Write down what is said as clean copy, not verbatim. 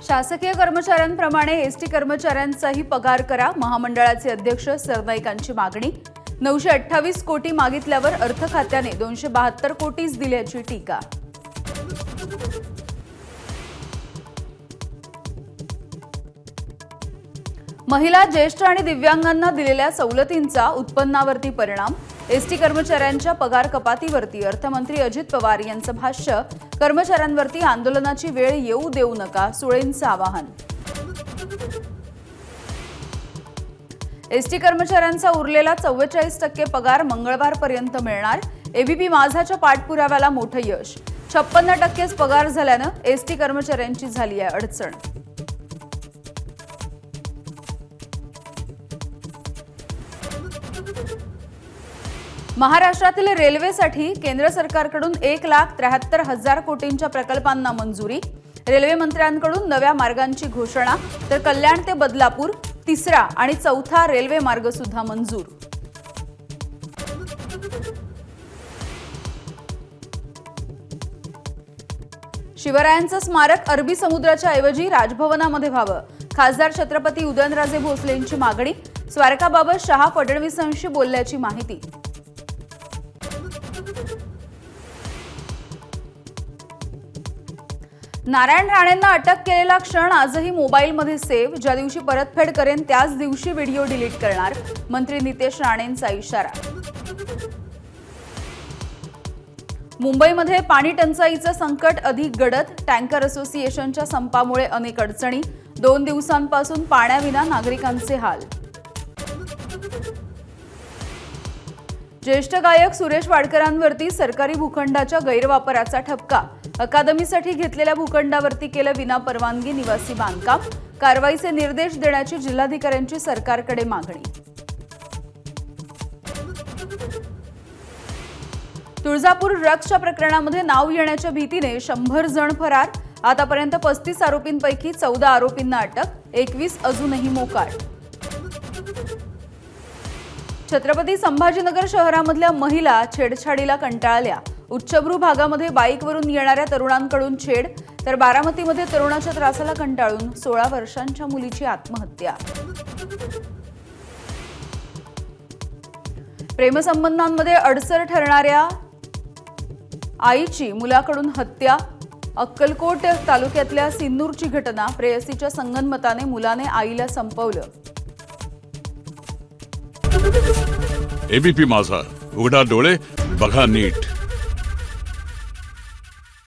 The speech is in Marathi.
शासकीय कर्मचाऱ्यांप्रमाणे एसटी कर्मचाऱ्यांचाही पगार करा, महामंडळाचे अध्यक्ष सरनाईकांची मागणी। 928 कोटी मागितल्यावर अर्थ खात्याने 272 कोटीच दिल्याची टीका। महिला, ज्येष्ठ आणि दिव्यांगांना दिलेल्या सवलतींचा उत्पन्नावरती परिणाम, एसटी कर्मचाऱ्यांच्या पगार कपातीवरती अर्थमंत्री अजित पवार यांचं भाष्य। कर्मचाऱ्यांवरती आंदोलनाची वेळ येऊ देऊ नका, सुळेंचं आवाहन। एसटी कर्मचाऱ्यांचा उरलेला 44% पगार मंगळवारपर्यंत मिळणार, एबीपी माझाच्या पाठपुराव्याला मोठं यश। 56% पगार झाल्यानं एसटी कर्मचाऱ्यांची झाली आहे अडचण। महाराष्ट्रातील रेल्वेसाठी केंद्र सरकारकडून 1,73,000 कोटींच्या प्रकल्पांना मंजुरी। रेल्वे मंत्र्यांकडून नव्या मार्गांची घोषणा, तर कल्याण ते बदलापूर तिसरा आणि चौथा रेल्वे मार्ग सुद्धा मंजूर। शिवरायांचं स्मारक अरबी समुद्राच्या ऐवजी राजभवनामध्ये व्हावं, खासदार छत्रपती उदयनराजे भोसलेंची मागणी। स्मारकाबाबत शहा फडणवीसांशी बोलल्याची माहिती। नारायण राणेंना अटक केलेला क्षण आजही मोबाईलमध्ये सेव्ह, ज्या दिवशी परतफेड करेन त्याच दिवशी व्हिडिओ डिलीट करणार, मंत्री नितेश राणेंचा इशारा। मुंबईमध्ये पाणी टंचाईचं संकट अधिक गडद, टँकर असोसिएशनच्या संपामुळे अनेक अडचणी, 2 दिवसांपासून पाण्याविना नागरिकांचे हाल। ज्येष्ठ गायक सुरेश वाडकरांवरती सरकारी भूखंडाच्या गैरवापराचा ठपका, अकादमीसाठी घेतलेल्या भूखंडावरती केलं विनापरवानगी निवासी बांधकाम, कारवाईचे निर्देश देण्याची जिल्हाधिकाऱ्यांची सरकारकडे मागणी। तुळजापूर ड्रग्सच्या प्रकरणामध्ये नाव येण्याच्या भीतीने 100 जण फरार, आतापर्यंत 35 आरोपींपैकी 14 आरोपींना अटक, 21 अजूनही मोकाट। छत्रपती संभाजीनगर शहरामधल्या महिला छेडछाडीला कंटाळल्या, उच्चभ्रू भागामध्ये बाईकवरून येणाऱ्या तरुणांकडून छेड, तर बारामतीमध्ये तरुणाच्या त्रासाला कंटाळून 16 वर्षांच्या मुलीची आत्महत्या। प्रेमसंबंधांमध्ये अडसर ठरणाऱ्या आईची मुलाकडून हत्या, अक्कलकोट तालुक्यातल्या सिन्नूरची घटना, प्रेयसीच्या संगनमताने मुलाने आईला संपवलं। एबीपी माझा, उघडा डोळे बघा नीट।